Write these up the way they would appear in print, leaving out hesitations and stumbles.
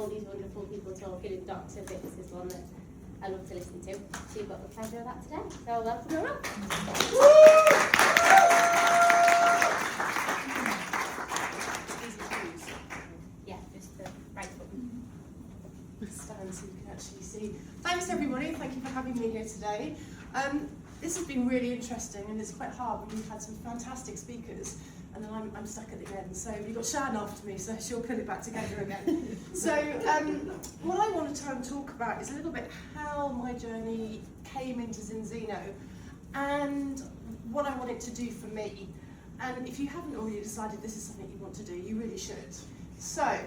all these wonderful people talking, and Dr. Bix is one that I love to listen to. So you've got the pleasure of that today. So welcome her up. Yeah, just the right button. Stand so you can actually see. Thanks everybody, thank you for having me here today. This has been really interesting and it's quite hard when we've had some fantastic speakers and then I'm stuck at the end. So we've got Shan after me, so she'll pull it back together again. So what I want to try and talk about is a little bit how my journey came into Zinzino and what I want it to do for me. And if you haven't already decided this is something you want to do, you really should. So,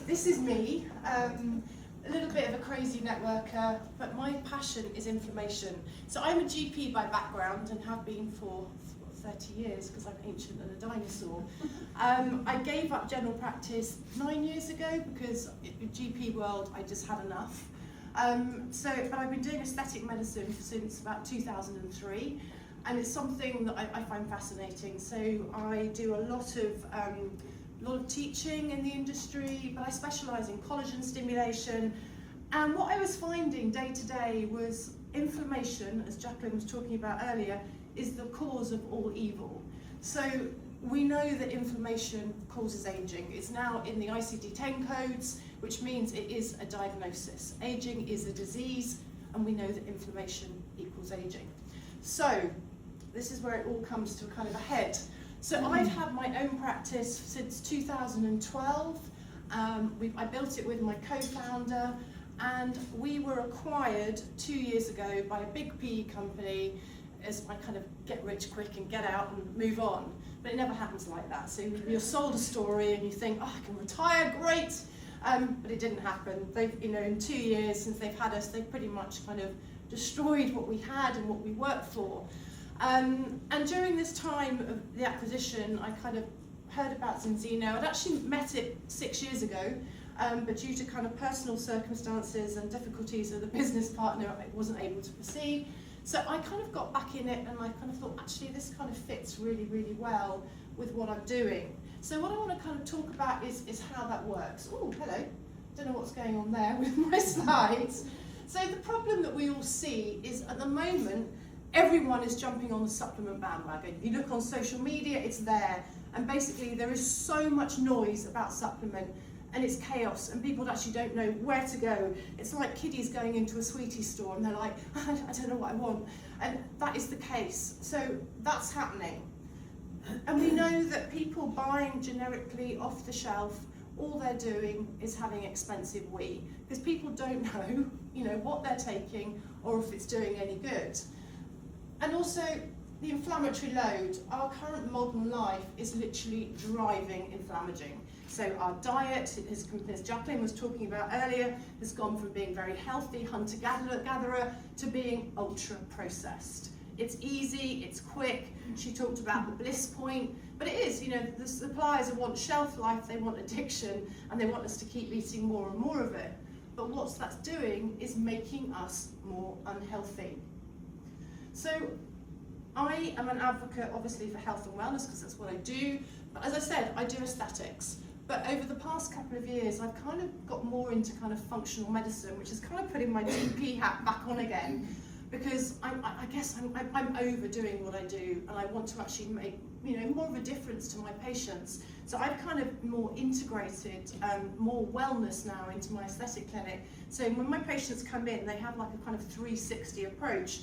this is me, a little bit of a crazy networker, but my passion is inflammation. So I'm a GP by background and have been for 30 years because I'm ancient and a dinosaur. I gave up general practice 9 years ago because in GP world I just had enough. But I've been doing aesthetic medicine since about 2003 and it's something that I find fascinating. So I do a lot of teaching in the industry, but I specialise in collagen stimulation. And what I was finding day to day was inflammation, as Jacqueline was talking about earlier, is the cause of all evil. So we know that inflammation causes aging. It's now in the ICD-10 codes, which means it is a diagnosis. Aging is a disease, and we know that inflammation equals aging. So this is where it all comes to kind of a head. So I've had my own practice since 2012. I built it with my co-founder and we were acquired 2 years ago by a big PE company as my kind of get rich quick and get out and move on. But it never happens like that. So you're sold a story and you think, oh, I can retire, great. But it didn't happen. They've, in 2 years since they've had us, they've pretty much kind of destroyed what we had and what we worked for. And during this time of the acquisition, I kind of heard about Zinzino. I'd actually met it 6 years ago, but due to kind of personal circumstances and difficulties with a business partner, I wasn't able to proceed. So I kind of got back in it and I kind of thought, actually, this kind of fits really, really well with what I'm doing. So what I want to kind of talk about is how that works. Oh, hello. Don't know what's going on there with my slides. So the problem that we all see is at the moment, everyone is jumping on the supplement bandwagon. If you look on social media, it's there. And basically there is so much noise about supplement and it's chaos and people actually don't know where to go. It's like kiddies going into a sweetie store and they're like, I don't know what I want. And that is the case. So that's happening. And we know that people buying generically off the shelf, all they're doing is having expensive wee because people don't know, what they're taking or if it's doing any good. And also the inflammatory load. Our current modern life is literally driving inflammation. So our diet, as Jacqueline was talking about earlier, has gone from being very healthy, hunter-gatherer, to being ultra-processed. It's easy, it's quick. She talked about the bliss point, but it is, the suppliers want shelf life, they want addiction, and they want us to keep eating more and more of it. But what that's doing is making us more unhealthy. So I am an advocate obviously for health and wellness because that's what I do, but as I said, I do aesthetics. But over the past couple of years, I've kind of got more into kind of functional medicine, which is kind of putting my GP hat back on again, because I guess I'm overdoing what I do and I want to actually make more of a difference to my patients. So I've kind of more integrated more wellness now into my aesthetic clinic. So when my patients come in, they have like a kind of 360 approach.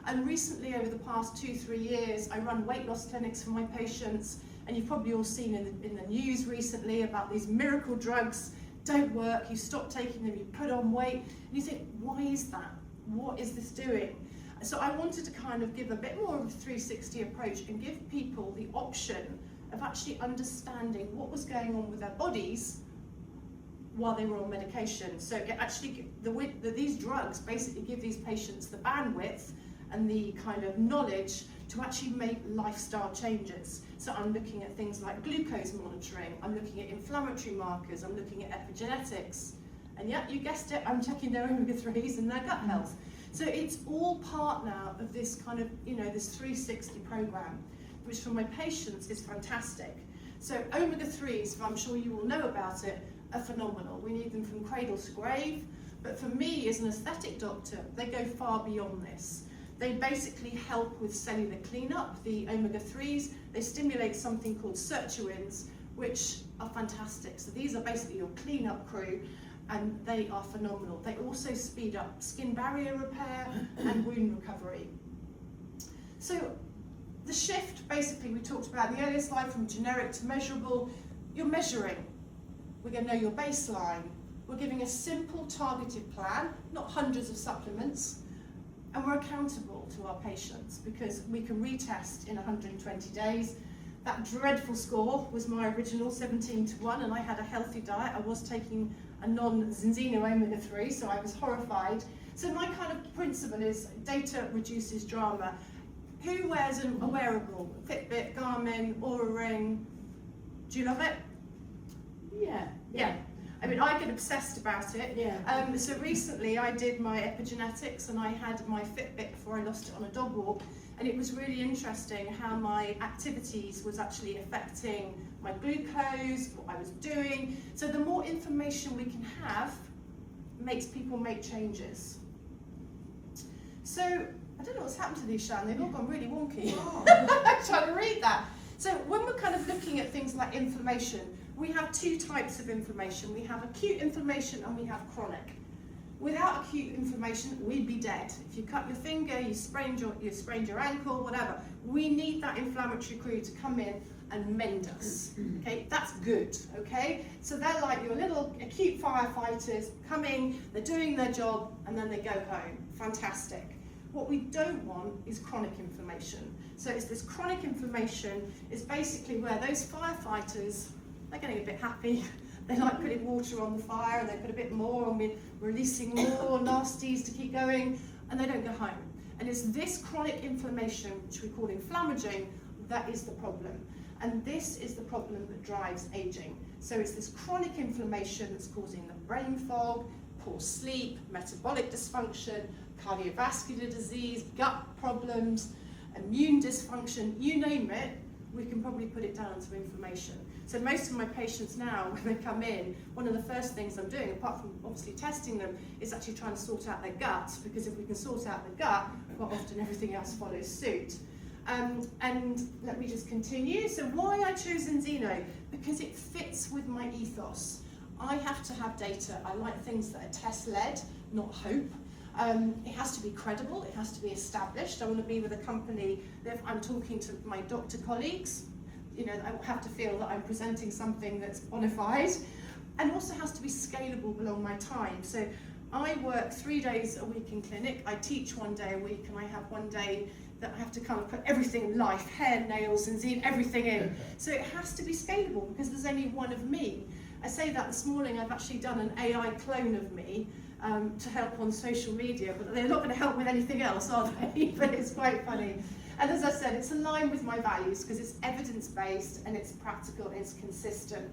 And recently, over the past 2-3 years, I run weight loss clinics for my patients. And you've probably all seen in the news recently about these miracle drugs don't work. You stop taking them, you put on weight, and you think, why is that? What is this doing? So I wanted to kind of give a bit more of a 360 approach and give people the option of actually understanding what was going on with their bodies while they were on medication. So these drugs basically give these patients the bandwidth and the kind of knowledge to actually make lifestyle changes. So I'm looking at things like glucose monitoring, I'm looking at inflammatory markers, I'm looking at epigenetics, and yeah, you guessed it, I'm checking their omega-3s and their gut health. So it's all part now of this kind of, this 360 program, which for my patients is fantastic. So omega-3s, I'm sure you all know about it, are phenomenal. We need them from cradle to grave. But for me, as an aesthetic doctor, they go far beyond this. They basically help with cellular cleanup, the omega-3s. They stimulate something called sirtuins, which are fantastic. So these are basically your cleanup crew, and they are phenomenal. They also speed up skin barrier repair and wound recovery. So the shift, basically, we talked about in the earlier slide, from generic to measurable. You're measuring. We're going to know your baseline. We're giving a simple, targeted plan, not hundreds of supplements, and we're accountable to our patients because we can retest in 120 days. That dreadful score was my original 17-1, and I had a healthy diet. I was taking a non-Zinzino omega-3, so I was horrified. So my kind of principle is data reduces drama. Who wears a wearable? Fitbit, Garmin, Oura Ring? Do you love it? Yeah. I mean, I get obsessed about it. Yeah. So recently I did my epigenetics and I had my Fitbit before I lost it on a dog walk, and it was really interesting how my activities was actually affecting my glucose, what I was doing. So the more information we can have makes people make changes. So I don't know what's happened to these, Shan, they've all gone really wonky. I'm trying to read that. So when we're kind of looking at things like inflammation, we have two types of inflammation. We have acute inflammation and we have chronic. Without acute inflammation, we'd be dead. If you cut your finger, you sprained your ankle, whatever. We need that inflammatory crew to come in and mend us. Okay, that's good. Okay, so they're like your little acute firefighters coming, they're doing their job, and then they go home. Fantastic. What we don't want is chronic inflammation. So it's this chronic inflammation is basically where those firefighters, they're getting a bit happy. They like putting water on the fire and they put a bit more and we're releasing more nasties to keep going, and they don't go home. And it's this chronic inflammation, which we call inflammaging, that is the problem. And this is the problem that drives aging. So it's this chronic inflammation that's causing the brain fog, poor sleep, metabolic dysfunction, cardiovascular disease, gut problems, immune dysfunction, you name it, we can probably put it down to inflammation. So most of my patients now, when they come in, one of the first things I'm doing, apart from obviously testing them, is actually trying to sort out their gut, because if we can sort out the gut, quite often everything else follows suit. And let me just continue. So why I chose Zinzino? Because it fits with my ethos. I have to have data. I like things that are test-led, not hope. It has to be credible, it has to be established. I want to be with a company that if I'm talking to my doctor colleagues, you know, I have to feel that I'm presenting something that's bona fide, and also has to be scalable along my time. So I work 3 days a week in clinic, I teach 1 day a week, and I have 1 day that I have to kind of put everything in life, hair, nails, and everything in. So it has to be scalable because there's only one of me. I say that this morning, I've actually done an AI clone of me to help on social media, but they're not going to help with anything else, are they? But it's quite funny. And as I said, it's aligned with my values because it's evidence-based and it's practical and it's consistent.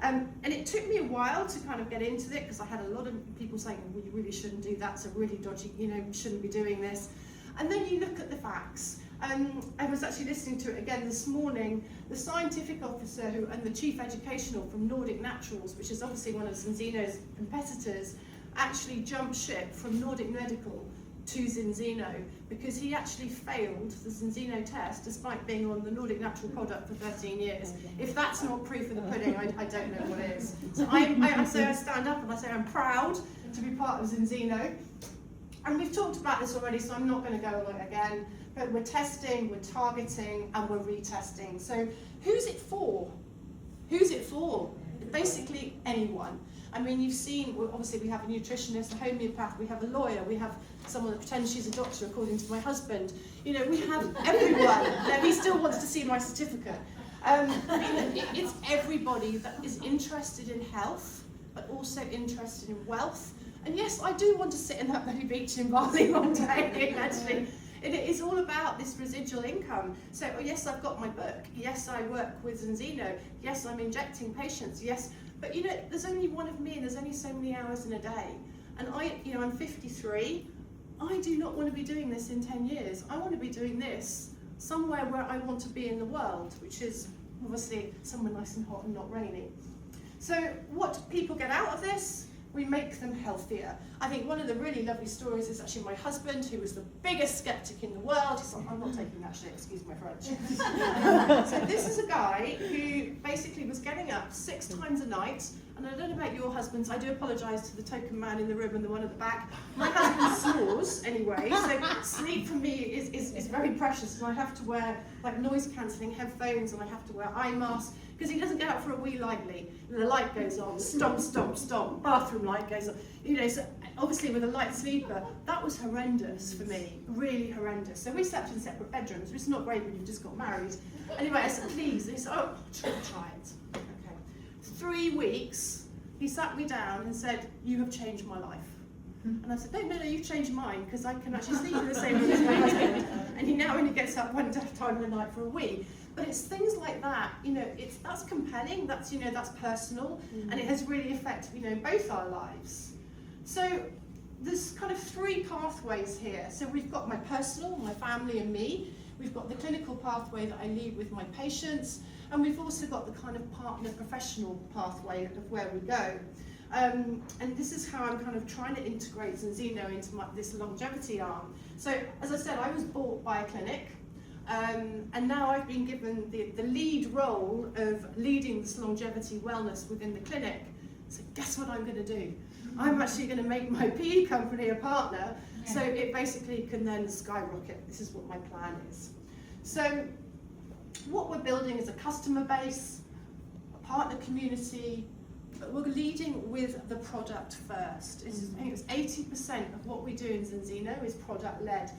And it took me a while to kind of get into it because I had a lot of people saying, well, you really shouldn't do that, it's a really dodgy, you know, you shouldn't be doing this. And then you look at the facts. I was actually listening to it again this morning. The scientific officer and the chief educational from Nordic Naturals, which is obviously one of Zinzino's competitors, actually jumped ship from Nordic Medical to Zinzino because he actually failed the Zinzino test despite being on the Nordic Natural product for 13 years. If that's not proof of the pudding, I don't know what is. So I stand up and I say I'm proud to be part of Zinzino. And we've talked about this already, so I'm not going to go on it again. But we're testing, we're targeting, and we're retesting. So who's it for? Who's it for? Basically anyone. I mean, you've seen, obviously we have a nutritionist, a homeopath, we have a lawyer, we have someone that pretends she's a doctor according to my husband. You know, we have everyone. Now, he still wants to see my certificate. It's everybody that is interested in health, but also interested in wealth. And yes, I do want to sit in that bloody beach in Bali one day, actually. It's all about this residual income. So, yes, I've got my book. Yes, I work with Zinzino. Yes, I'm injecting patients. Yes, but you know, there's only one of me and there's only so many hours in a day. And I'm 53. I do not want to be doing this in 10 years. I want to be doing this somewhere where I want to be in the world, which is obviously somewhere nice and hot and not rainy. So what do people get out of this? We make them healthier. I think one of the really lovely stories is actually my husband, who was the biggest skeptic in the world. He's like, I'm not taking that shit, excuse my French. So this is a guy who basically was getting up 6 times a night, and I don't know about your husbands, I do apologise to the token man in the room and the one at the back. My husband snores anyway, so sleep for me is very precious, and I have to wear like noise cancelling headphones, and I have to wear eye masks, because he doesn't get up for a wee lightly. The light goes on, stomp, stomp, stomp, bathroom light goes on. You know, so obviously with a light sleeper, that was horrendous for me, really horrendous. So we slept in separate bedrooms, which is not great when you've just got married. Anyway, I said, please, and he said, oh, try it. Okay. 3 weeks, he sat me down and said, you have changed my life. And I said, no, you've changed mine, because I can actually sleep in the same room as my husband. And he now only gets up 1 time in the night for a wee. But it's things like that, you know, that's compelling, that's, you know, that's personal, and it has really affected, you know, both our lives. So there's kind of 3 pathways here. So we've got my personal, my family and me. We've got the clinical pathway that I lead with my patients, and we've also got the kind of partner professional pathway of where we go. And this is how I'm kind of trying to integrate Zinzino into this longevity arm. So as I said, I was bought by a clinic. And now I've been given the lead role of leading this longevity wellness within the clinic. So guess what I'm going to do? I'm actually going to make my PE company a partner, so it basically can then skyrocket. This is what my plan is. So what we're building is a customer base, a partner community, but we're leading with the product first. I think it's 80% of what we do in Zinzino is product-led.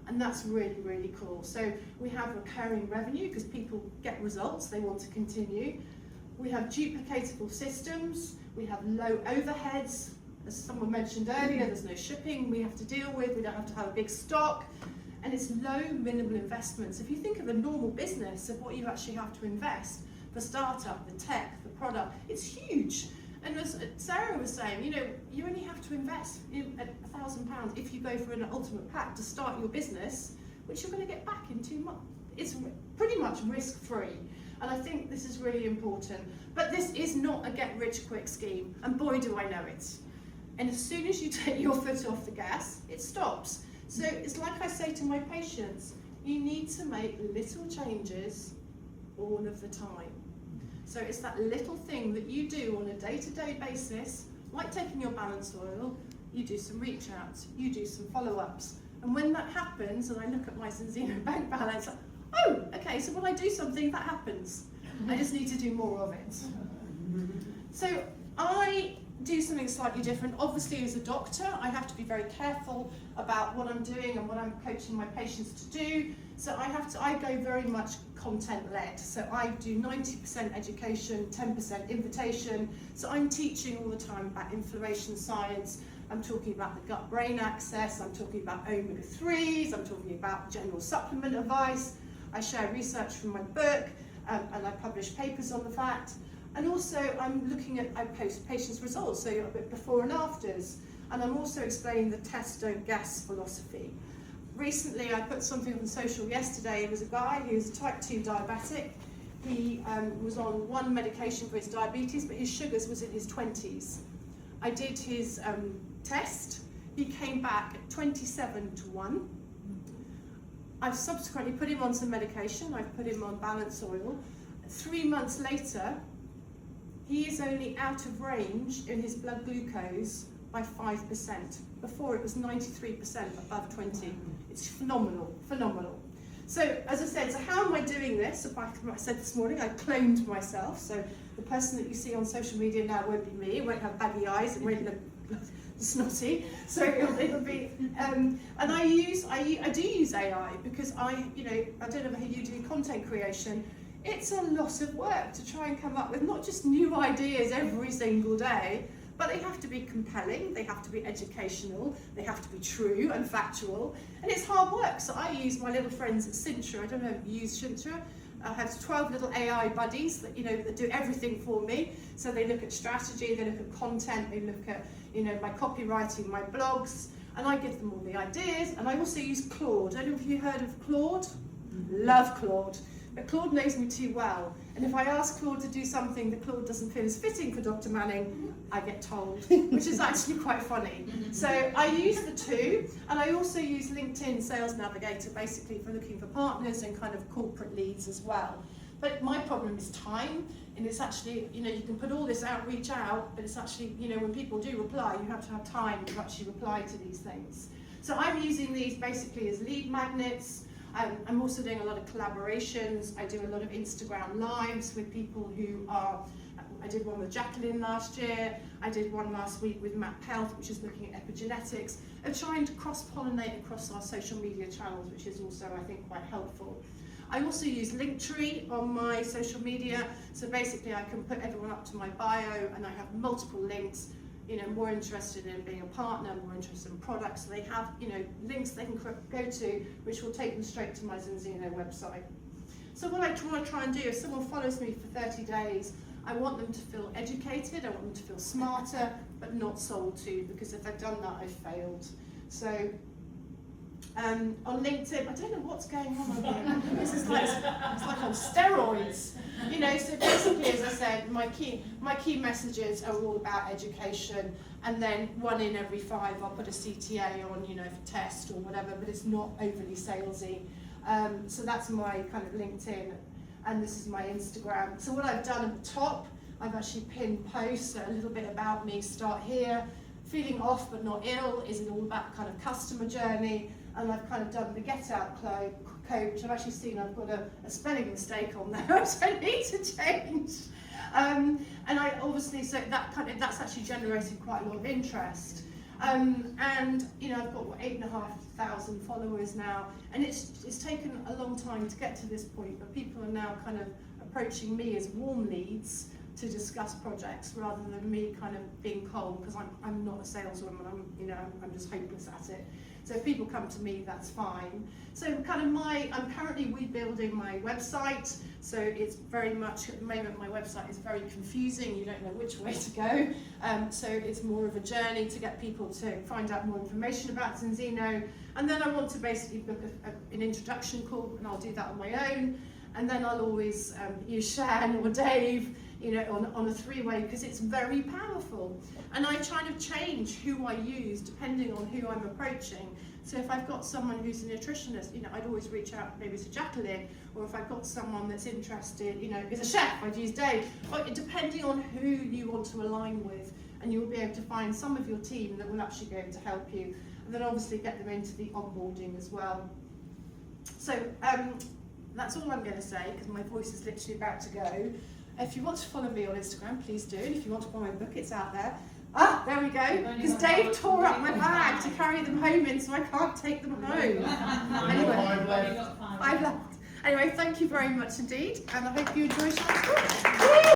And that's really, really cool. So we have recurring revenue because people get results, they want to continue. We have duplicatable systems, we have low overheads. As someone mentioned earlier, there's no shipping we have to deal with, we don't have to have a big stock. And it's low minimal investments. If you think of a normal business of what you actually have to invest, the startup, the tech, the product, it's huge. And as Sarah was saying, you know, you only have to invest £1,000 if you go for an ultimate pack to start your business, which you're going to get back in 2 months. It's pretty much risk-free. And I think this is really important. But this is not a get-rich-quick scheme, and boy do I know it. And as soon as you take your foot off the gas, it stops. So it's like I say to my patients, you need to make little changes all of the time. So it's that little thing that you do on a day-to-day basis, like taking your balance oil, you do some reach outs, you do some follow-ups. And when that happens, and I look at my Zinzino bank balance, oh, okay, so when I do something, that happens. I just need to do more of it. So I do something slightly different. Obviously, as a doctor, I have to be very careful about what I'm doing and what I'm coaching my patients to do. So I go very much content-led. So I do 90% education, 10% invitation. So I'm teaching all the time about inflammation science. I'm talking about the gut-brain axis. I'm talking about omega-3s. I'm talking about general supplement advice. I share research from my book, and I publish papers on the fact. And also I'm looking at, I post patients' results, so a bit before and afters. And I'm also explaining the test, don't guess philosophy. Recently I put something on social yesterday. There was a guy who's type 2 diabetic. He was on one medication for his diabetes, but his sugars was in his 20s. I did his test. He came back at 27-1. I've subsequently put him on some medication. I've put him on balance oil. 3 months later, he is only out of range in his blood glucose by 5%. Before it was 93% above 20. It's phenomenal, phenomenal. So as I said, so how am I doing this? I said this morning, I cloned myself. So the person that you see on social media now won't be me. It won't have baggy eyes. It won't look snotty. So it'll be, and I do use AI because I don't know how you do content creation. It's a lot of work to try and come up with not just new ideas every single day, but they have to be compelling, they have to be educational, they have to be true and factual, and it's hard work. So I use my little friends at Sintra. I don't know if you use Sintra. I have 12 little AI buddies that that do everything for me. So they look at strategy, they look at content, they look at my copywriting, my blogs, and I give them all the ideas. And I also use Claude. I don't know if you heard of Claude. Love Claude. but Claude knows me too well. And if I ask Claude to do something that Claude doesn't feel is fitting for Dr. Manning, I get told, which is actually quite funny. So I use the two, and I also use LinkedIn Sales Navigator basically for looking for partners and kind of corporate leads as well. But my problem is time, and it's actually, you know, you can put all this outreach out, but it's actually, you know, when people do reply, you have to have time to actually reply to these things. So I'm using these basically as lead magnets. I'm also doing a lot of collaborations. I do a lot of Instagram lives with people who are, I did one with Jacqueline last year. I did one last week with Map Health, which is looking at epigenetics, and trying to cross-pollinate across our social media channels, which is also, I think, quite helpful. I also use Linktree on my social media, so basically I can put everyone up to my bio, and I have multiple links, you know, more interested in being a partner, more interested in products. So they have, you know, links they can go to, which will take them straight to my Zinzino website. So what I want to try and do, if someone follows me for 30 days, I want them to feel educated, I want them to feel smarter, but not sold to, because if they've done that, I've failed. So on LinkedIn, I don't know what's going on over here. This is like, it's like on steroids. You know, so basically, as I said, my key messages are all about education, and then 1 in every 5 I'll put a CTA on, you know, for test or whatever, but it's not overly salesy. So that's my kind of LinkedIn, and this is my Instagram. So what I've done at the top, I've actually pinned posts, a little bit about me, start here. Feeling off but not ill is all about kind of customer journey, and I've kind of done the get out code, which I've actually seen I've got a spelling mistake on there, which I need to change. And I obviously, so that's actually generated quite a lot of interest. And you know, I've got 8,500 followers now, and it's taken a long time to get to this point, but people are now kind of approaching me as warm leads to discuss projects rather than me kind of being cold, because I'm not a saleswoman. I'm just hopeless at it. So if people come to me, that's fine. So kind of I'm currently rebuilding my website. So it's very much, at the moment, my website is very confusing. You don't know which way to go. So it's more of a journey to get people to find out more information about Zinzino. And then I want to basically book an introduction call, and I'll do that on my own. And then I'll always use Shan or Dave, you know, on a 3-way, because it's very powerful. And I kind of change who I use depending on who I'm approaching. So if I've got someone who's a nutritionist, you know, I'd always reach out maybe to Jacqueline, or if I've got someone that's interested, you know, is a chef, I'd use Dave. But depending on who you want to align with, and you'll be able to find some of your team that will actually be able to help you, and then obviously get them into the onboarding as well. So that's all I'm going to say, because my voice is literally about to go. If you want to follow me on Instagram, please do. And if you want to buy my book, it's out there. Ah, there we go. Because Dave tore up my bag to carry them home in, so I can't take them home. Anyway, 5 left. Anyway, thank you very much indeed, and I hope you enjoy Shan's talk.